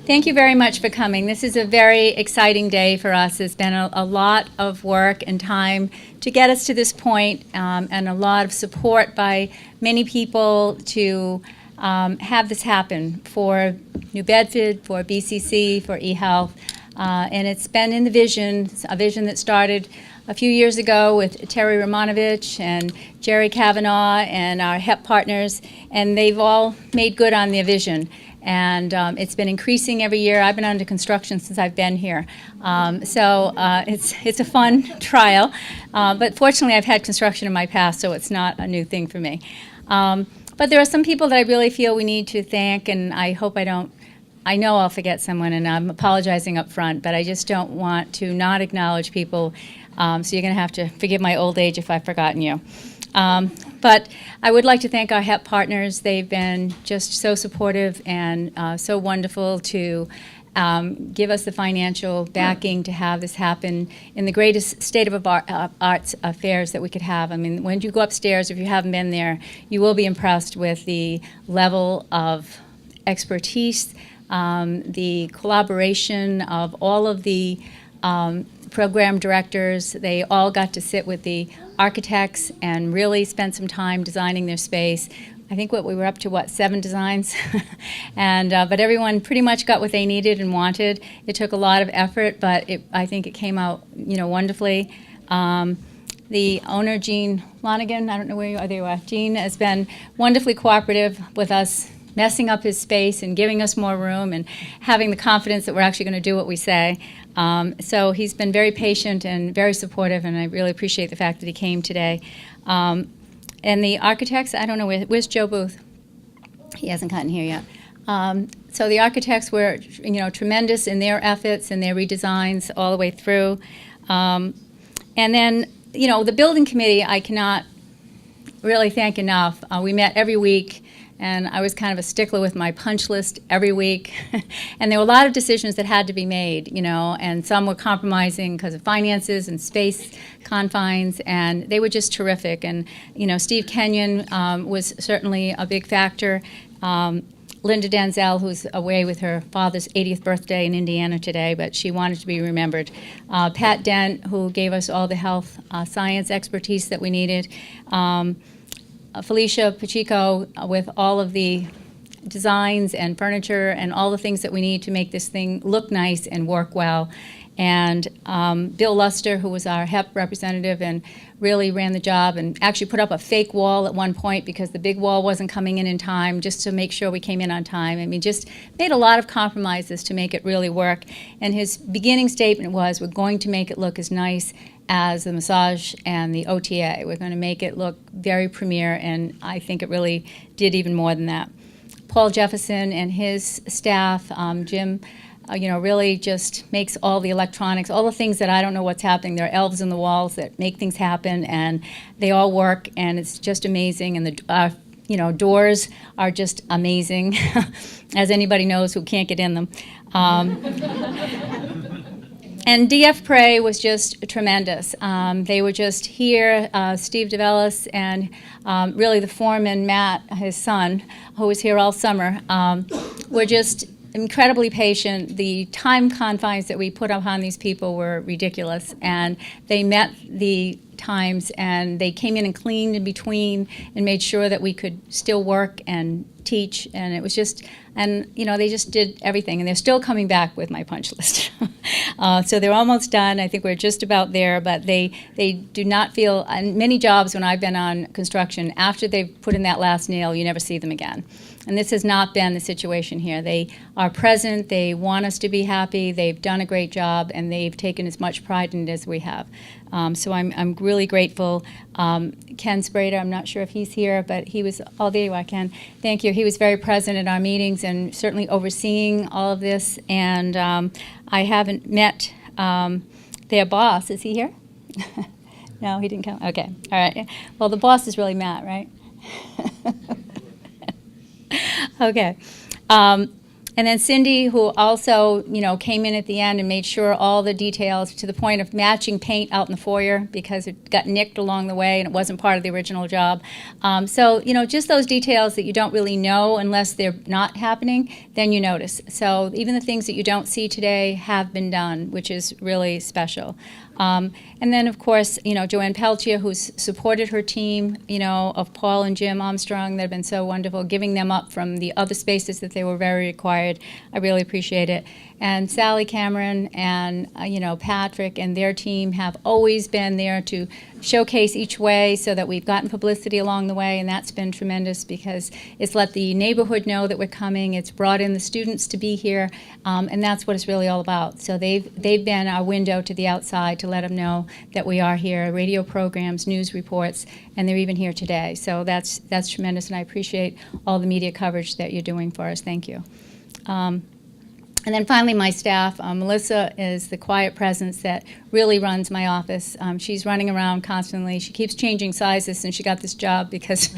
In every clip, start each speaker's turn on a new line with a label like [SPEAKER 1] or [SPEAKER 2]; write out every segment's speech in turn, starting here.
[SPEAKER 1] Thank you very much for coming. This is a very exciting day for us. It's been a lot of work and time to get us to this point, and a lot of support by many people to have this happen for New Bedford, for BCC, for eHealth. And it's been in the vision, a vision that started a few years ago with Terry Romanovich and Jerry Kavanaugh and our HEP partners, and they've all made good on their vision. And it's been increasing every year. I've been under construction since I've been here. So it's a fun trial. But fortunately, I've had construction in my past, so it's not a new thing for me. But there are some people that I really feel we need to thank, and I hope I don't. I know I'll forget someone, and I'm apologizing up front, but I just don't want to not acknowledge people. So you're going to have to forgive my old age if I've forgotten you. But I would like to thank our HEP partners. They've been just so supportive and so wonderful to give us the financial backing to have this happen in the greatest state of arts affairs that we could have. I mean, when you go upstairs, if you haven't been there, you will be impressed with the level of expertise, the collaboration of all of the program directors. They all got to sit with the architects and really spend some time designing their space. I think we were up to 7 designs, and but everyone pretty much got what they needed and wanted. It took a lot of effort, but I think it came out, wonderfully. The owner, Gene Lonigan, I don't know where you are. There you are. Gene has been wonderfully cooperative with us, messing up his space and giving us more room and having the confidence that we're actually going to do what we say. So he's been very patient and very supportive, and I really appreciate the fact that he came today. And the architects, I don't know, where's Joe Booth? He hasn't gotten here yet. So the architects were, tremendous in their efforts and their redesigns all the way through. And then, the building committee, I cannot really thank enough. We met every week, and I was kind of a stickler with my punch list every week. And there were a lot of decisions that had to be made, and some were compromising because of finances and space confines, and they were just terrific. And, Steve Kenyon was certainly a big factor. Linda Denzel, who's away with her father's 80th birthday in Indiana today, but she wanted to be remembered. Pat Dent, who gave us all the health science expertise that we needed. Felicia Pacheco with all of the designs and furniture and all the things that we need to make this thing look nice and work well. And Bill Luster, who was our HEP representative and really ran the job and actually put up a fake wall at one point because the big wall wasn't coming in time, just to make sure we came in on time. I mean, just made a lot of compromises to make it really work. And his beginning statement was, we're going to make it look as nice as the massage and the OTA. We're going to make it look very premier, and I think it really did even more than that. Paul Jefferson and his staff, Jim, really just makes all the electronics, all the things that I don't know what's happening. There are elves in the walls that make things happen, and they all work, and it's just amazing. And the doors are just amazing, as anybody knows who can't get in them. And DF Prey was just tremendous. They were just here, Steve DeVellis and really the foreman, Matt, his son, who was here all summer, were just incredibly patient. The time confines that we put upon these people were ridiculous, and they met the times, and they came in and cleaned in between and made sure that we could still work and teach, and it was just, and they just did everything, and they're still coming back with my punch list. So they're almost done. I think we're just about there, but they do not feel, and many jobs when I've been on construction, after they've put in that last nail, you never see them again. And this has not been the situation here. They are present, they want us to be happy, they've done a great job, and they've taken as much pride in it as we have. So I'm really grateful. Ken Sprader, I'm not sure if he's here, but he was, oh, there you are, Ken. Thank you. He was very present at our meetings and certainly overseeing all of this. And I haven't met their boss. Is he here? No, he didn't come. Okay. All right. Well, the boss is really Matt, right? Okay. And then Cindy, who also, came in at the end and made sure all the details to the point of matching paint out in the foyer because it got nicked along the way and it wasn't part of the original job. So, just those details that you don't really know unless they're not happening, then you notice. So even the things that you don't see today have been done, which is really special. And then, of course, Joanne Peltier, who's supported her team, of Paul and Jim Armstrong, that have been so wonderful, giving them up from the other spaces that they were very required. I really appreciate it. And Sally Cameron and, Patrick and their team have always been there to showcase each way so that we've gotten publicity along the way, and that's been tremendous because it's let the neighborhood know that we're coming. It's brought in the students to be here, and that's what it's really all about. So they've been our window to the outside to let them know that we are here, radio programs, news reports, and they're even here today. So that's tremendous, and I appreciate all the media coverage that you're doing for us. Thank you. And then finally, my staff. Melissa is the quiet presence that really runs my office. She's running around constantly. She keeps changing sizes since she got this job because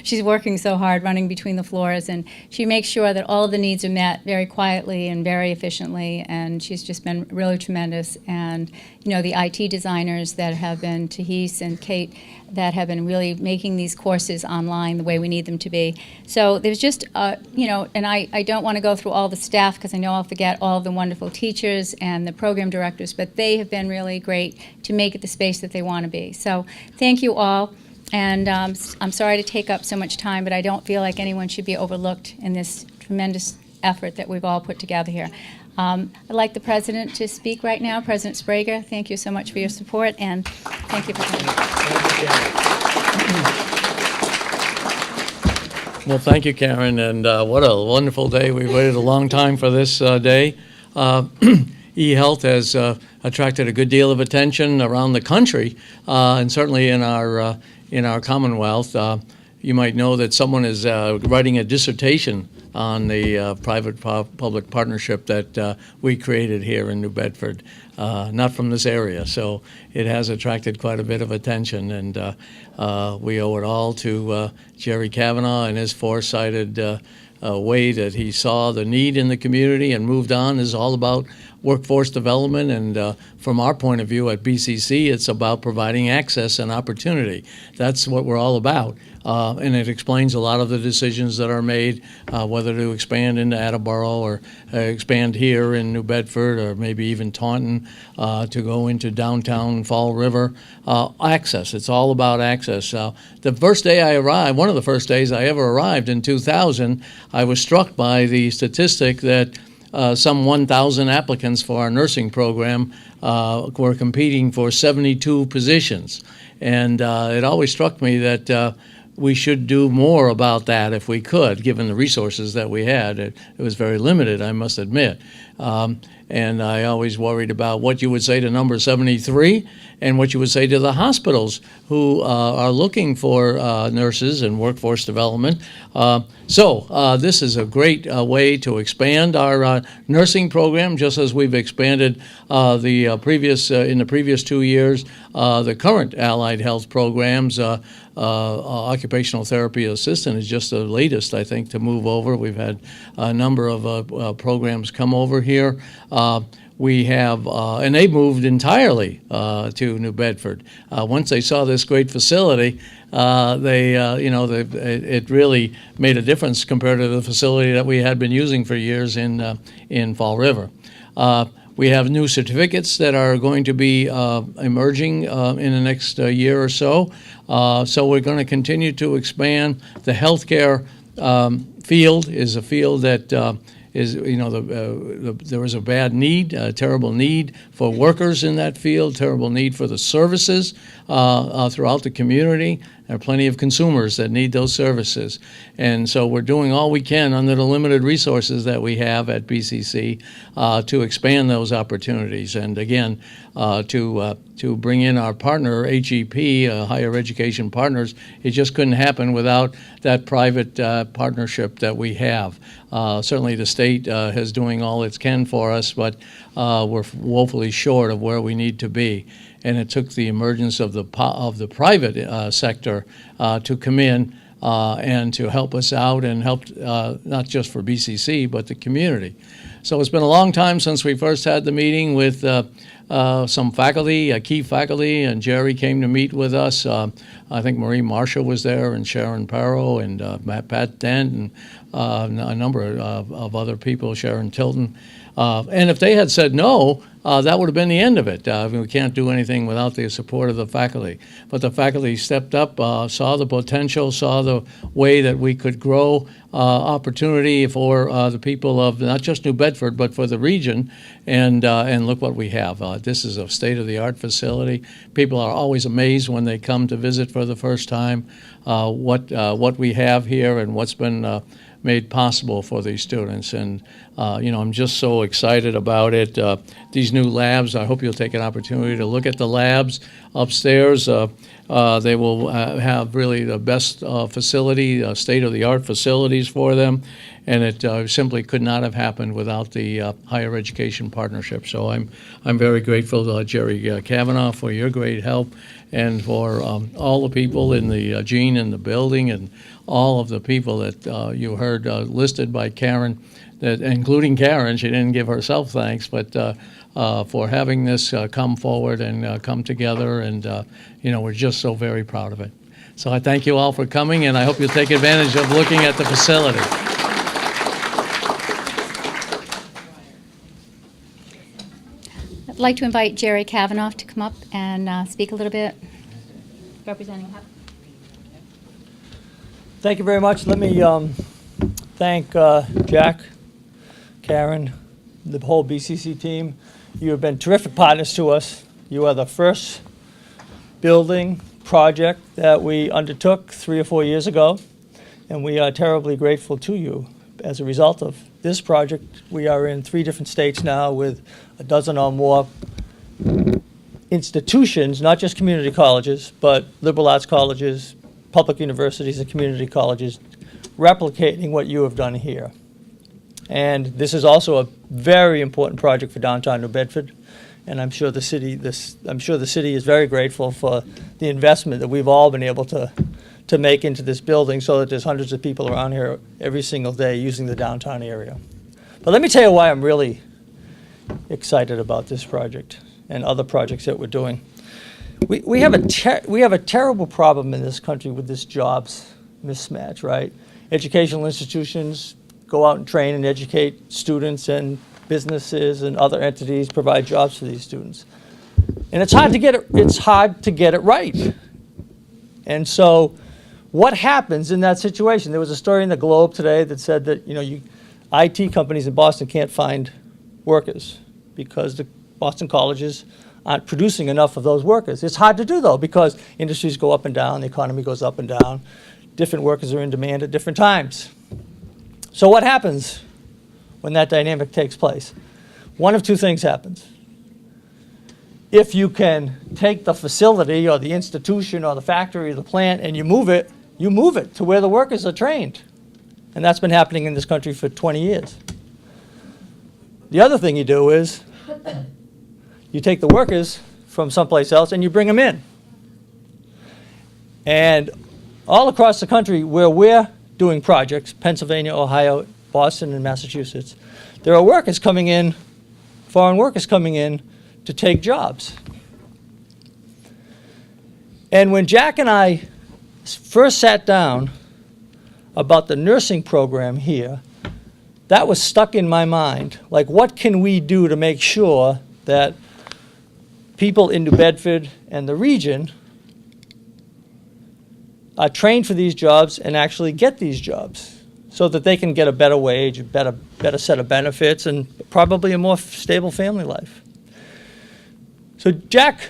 [SPEAKER 1] she's working so hard running between the floors. And she makes sure that all of the needs are met very quietly and very efficiently. And she's just been really tremendous. And, the IT designers that have been Tahis and Kate that have been really making these courses online the way we need them to be. So there's just, and I don't want to go through all the staff because I know I'll forget all of the wonderful teachers and the program directors, but they have been really great to make it the space that they want to be. So thank you all. And I'm sorry to take up so much time, but I don't feel like anyone should be overlooked in this tremendous effort that we've all put together here. I'd like the President to speak right now. President Sprague, thank you so much for your support, and thank you for coming.
[SPEAKER 2] Well, thank you, Karen, and what a wonderful day. We waited a long time for this day. E-health has attracted a good deal of attention around the country, and certainly in our Commonwealth. You might know that someone is writing a dissertation on the private-public partnership that we created here in New Bedford, not from this area. So it has attracted quite a bit of attention, and we owe it all to Jerry Kavanaugh and his foresighted way that he saw the need in the community and moved on. Is all about workforce development, and from our point of view at BCC, it's about providing access and opportunity. That's what we're all about, and it explains a lot of the decisions that are made, whether to expand into Attleboro or expand here in New Bedford or maybe even Taunton, to go into downtown Fall River. Access, it's all about access. The first day I arrived, one of the first days I ever arrived in 2000, I was struck by the statistic that some 1,000 applicants for our nursing program were competing for 72 positions. And it always struck me that we should do more about that if we could, given the resources that we had. It was very limited, I must admit. And I always worried about what you would say to number 73 and what you would say to the hospitals who are looking for nurses and workforce development. So this is a great way to expand our nursing program, just as we've expanded in the previous 2 years, the current allied health programs. Occupational therapy assistant is just the latest, I think, to move over. We've had a number of programs come over here. We have, and they moved entirely to New Bedford. Once they saw this great facility, it really made a difference compared to the facility that we had been using for years in Fall River. We have new certificates that are going to be emerging in the next year or so. So we're going to continue to expand. The healthcare field is a field that there is a bad need, a terrible need for workers in that field, terrible need for the services throughout the community. There are plenty of consumers that need those services. And so we're doing all we can under the limited resources that we have at BCC to expand those opportunities. And again, to bring in our partner, HEP, Higher Education Partners, it just couldn't happen without that private partnership that we have. Certainly the state is doing all it can for us, but we're woefully short of where we need to be. And it took the emergence of the private sector to come in and to help us out and help not just for BCC, but the community. So it's been a long time since we first had the meeting with some faculty, key faculty, and Jerry came to meet with us. I think Marie Marshall was there, and Sharon Parrow, and Pat Dent, and a number of other people, Sharon Tilton. And if they had said no, that would have been the end of it. We can't do anything without the support of the faculty. But the faculty stepped up, saw the potential, saw the way that we could grow opportunity for the people of not just New Bedford, but for the region. And look what we have. This is a state-of-the-art facility. People are always amazed when they come to visit for the first time what we have here and what's been made possible for these students. And, I'm just so excited about it. These new labs, I hope you'll take an opportunity to look at the labs upstairs. They will have really the best facility, state-of-the-art facilities for them. And it simply could not have happened without the higher education partnership. So I'm very grateful to Jerry Kavanaugh for your great help, and for all the people in the Gene in the building, and all of the people that you heard listed by Karen, that including Karen. She didn't give herself thanks, but for having this come forward and come together, and we're just so very proud of it. So I thank you all for coming, and I hope you'll take advantage of looking at the facility.
[SPEAKER 1] I'd like to invite Jerry Kavanaugh to come up and speak a little bit, representing HEP.
[SPEAKER 3] Thank you very much. Let me thank Jack, Karen, the whole BCC team. You have been terrific partners to us. You are the first building project that we undertook 3 or 4 years ago, and we are terribly grateful to you. As a result of this project, we are in 3 different states now with a dozen or more institutions, not just community colleges, but liberal arts colleges, public universities, and community colleges, replicating what you have done here. And this is also a very important project for downtown New Bedford, and I'm sure the city is very grateful for the investment that we've all been able to make into this building, so that there's hundreds of people around here every single day using the downtown area. But let me tell you why I'm really excited about this project and other projects that we're doing. We have a terrible problem in this country with this jobs mismatch, right? Educational institutions go out and train and educate students, and businesses and other entities provide jobs for these students. And it's hard to get it right. And so what happens in that situation? There was a story in the Globe today that said that IT companies in Boston can't find workers because the Boston colleges aren't producing enough of those workers. It's hard to do, though, because industries go up and down, the economy goes up and down. Different workers are in demand at different times. So what happens when that dynamic takes place? One of 2 things happens. If you can take the facility or the institution or the factory or the plant and you move it to where the workers are trained. And that's been happening in this country for 20 years. The other thing you do is you take the workers from someplace else and you bring them in. And all across the country where we're doing projects, Pennsylvania, Ohio, Boston, and Massachusetts, there are workers coming in, foreign workers coming in to take jobs. And when Jack and I first sat down about the nursing program here, that was stuck in my mind. Like, what can we do to make sure that people in New Bedford and the region are trained for these jobs and actually get these jobs so that they can get a better wage, a better set of benefits, and probably a more stable family life. So Jack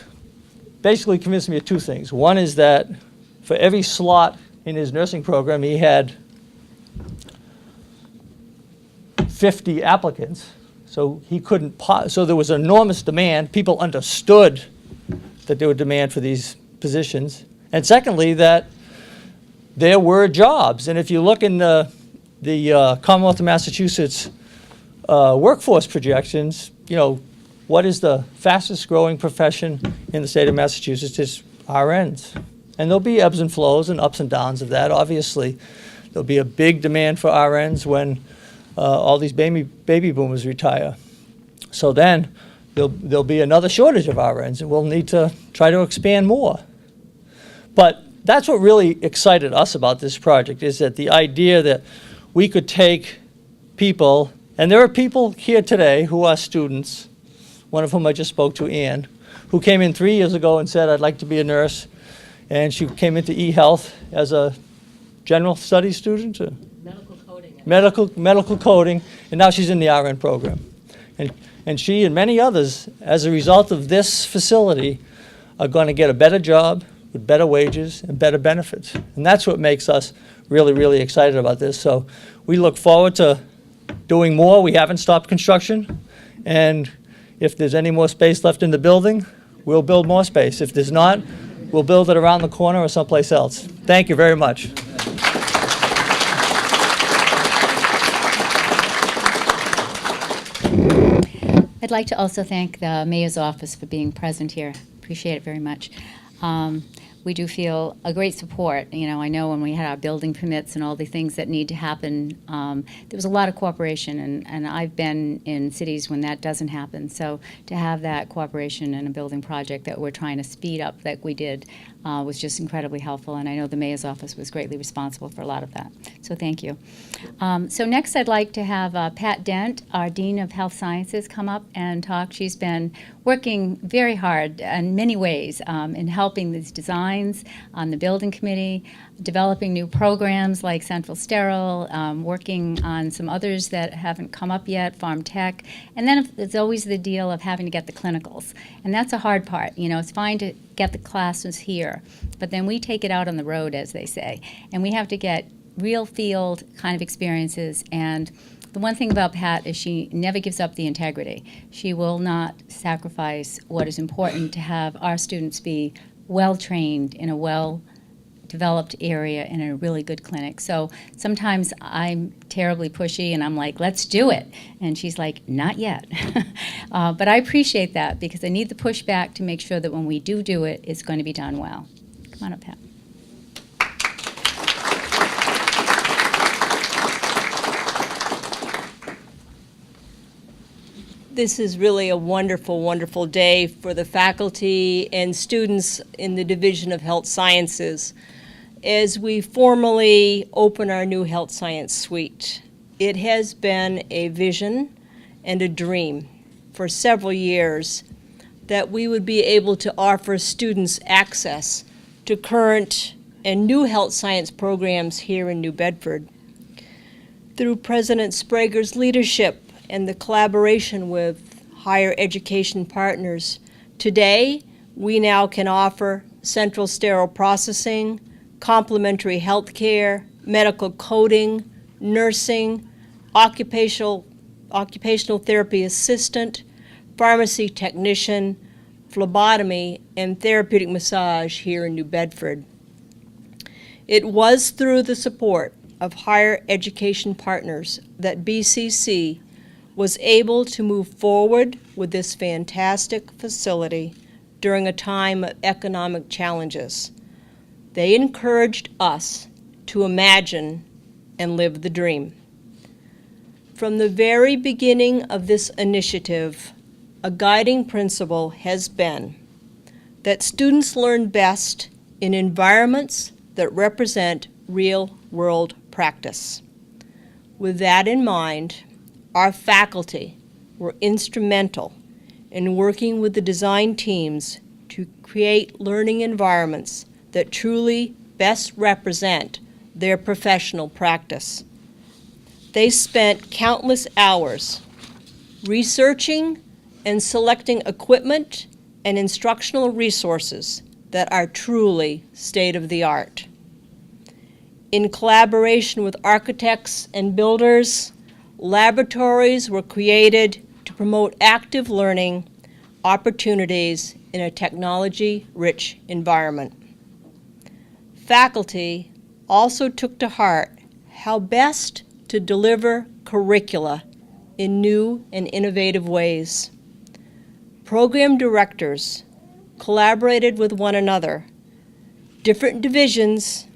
[SPEAKER 3] basically convinced me of 2 things. One is that for every slot in his nursing program, he had 50 applicants. So he couldn't, so there was enormous demand. People understood that there was demand for these positions. And secondly, that there were jobs. And if you look in the Commonwealth of Massachusetts workforce projections, what is the fastest growing profession in the state of Massachusetts? It's RNs. And there'll be ebbs and flows and ups and downs of that. Obviously, there'll be a big demand for RNs when all these baby boomers retire. So then there'll be another shortage of RNs, and we'll need to try to expand more. But that's what really excited us about this project, is that the idea that we could take people, and there are people here today who are students, one of whom I just spoke to, Ann, who came in 3 years ago and said, I'd like to be a nurse. And she came into e-health as a general studies student.
[SPEAKER 1] Medical coding.
[SPEAKER 3] Medical coding, and now she's in the RN program. And she and many others, as a result of this facility, are going to get a better job with better wages and better benefits. And that's what makes us really, really excited about this. So we look forward to doing more. We haven't stopped construction. And if there's any more space left in the building, we'll build more space. If there's not, we'll build it around the corner or someplace else. Thank you very much.
[SPEAKER 1] I'd like to also thank the Mayor's office for being present here. Appreciate it very much. We do feel a great support. You know, I know when we had our building permits and all the things that need to happen, there was a lot of cooperation, and I've been in cities when that doesn't happen. So to have that cooperation in a building project that we're trying to speed up like we did was just incredibly helpful, and I know the Mayor's office was greatly responsible for a lot of that. So thank you. So next I'd like to have Pat Dent, our Dean of Health Sciences, come up and talk. She's been working very hard in many ways in helping these designs on the building committee, developing new programs like Central Sterile, working on some others that haven't come up yet, Farm Tech, and then there's always the deal of having to get the clinicals. And that's a hard part. You know, it's fine to get the classes here, but then we take it out on the road, as they say, and we have to get real field kind of experiences. And the one thing about Pat is she never gives up the integrity. She will not sacrifice what is important to have our students be well-trained in a well-developed area in a really good clinic. So sometimes I'm terribly pushy and I'm like, let's do it. And she's like, not yet. But I appreciate that because I need the pushback to make sure that when we do it, it's going to be done well. Come on up, Pat.
[SPEAKER 4] This is really a wonderful, wonderful day for the faculty and students in the Division of Health Sciences as we formally open our new Health Science Suite. It has been a vision and a dream for several years that we would be able to offer students access to current and new health science programs here in New Bedford. Through President Sprague's leadership and the collaboration with higher education partners, today we now can offer central sterile processing, complementary health care, medical coding, nursing, occupational therapy assistant, pharmacy technician, phlebotomy, and therapeutic massage here in New Bedford. It was through the support of higher education partners that BCC was able to move forward with this fantastic facility during a time of economic challenges. They encouraged us to imagine and live the dream. From the very beginning of this initiative, a guiding principle has been that students learn best in environments that represent real-world practice. With that in mind, our faculty were instrumental in working with the design teams to create learning environments that truly best represent their professional practice. They spent countless hours researching and selecting equipment and instructional resources that are truly state-of-the-art. In collaboration with architects and builders, laboratories were created to promote active learning opportunities in a technology-rich environment. Faculty also took to heart how best to deliver curricula in new and innovative ways. Program directors collaborated with one another different divisions,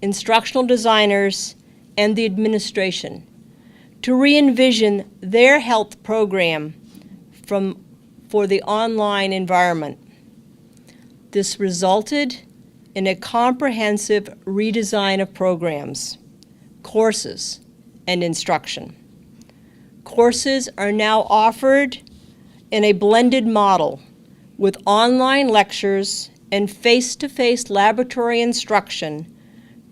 [SPEAKER 4] instructional designers, and the administration to re-envision their health program for the online environment. This resulted in a comprehensive redesign of programs, courses, and instruction. Courses are now offered in a blended model with online lectures and face-to-face laboratory instruction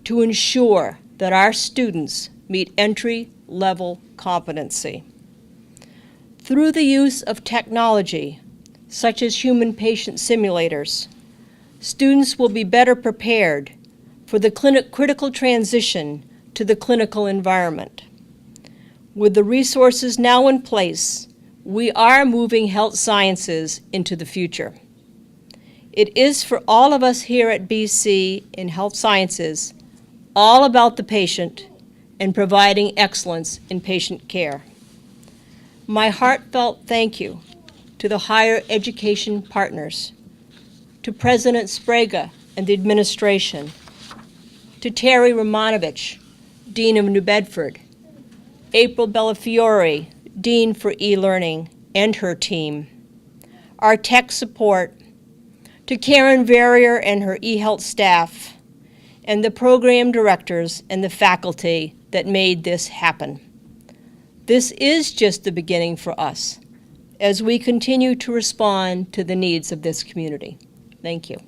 [SPEAKER 4] to ensure that our students meet entry-level competency. Through the use of technology, such as human patient simulators, students will be better prepared for the critical transition to the clinical environment. With the resources now in place, we are moving health sciences into the future. It is for all of us here at BC in health sciences all about the patient and providing excellence in patient care. My heartfelt thank you to the higher education partners, to President Sprague and the administration, to Terry Romanovich, Dean of New Bedford, April Bellafiore, Dean for e-learning, and her team, our tech support, to Karen Verrier and her eHealth staff, and the program directors and the faculty that made this happen. This is just the beginning for us as we continue to respond to the needs of this community. Thank you.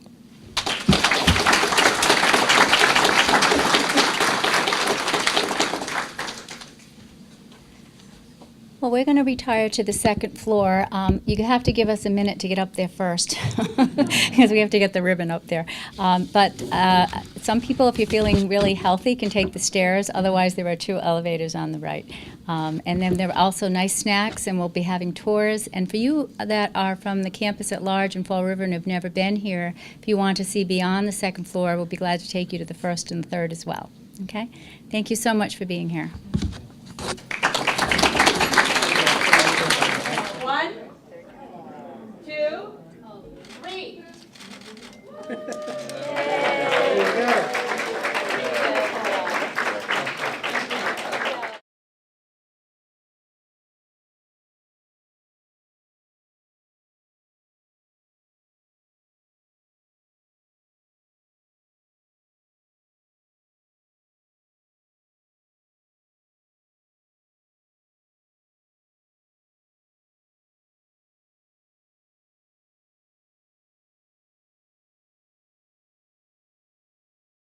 [SPEAKER 1] Well, we're going to retire to the second floor. You have to give us a minute to get up there first because we have to get the ribbon up there. But some people, if you're feeling really healthy, can take the stairs. Otherwise, there are 2 elevators on the right. And then there are also nice snacks, and we'll be having tours. And for you that are from the campus at large in Fall River and have never been here, if you want to see beyond the second floor, we'll be glad to take you to the first and the third as well. Okay? Thank you so much for being here.
[SPEAKER 5] 1, 2, 3.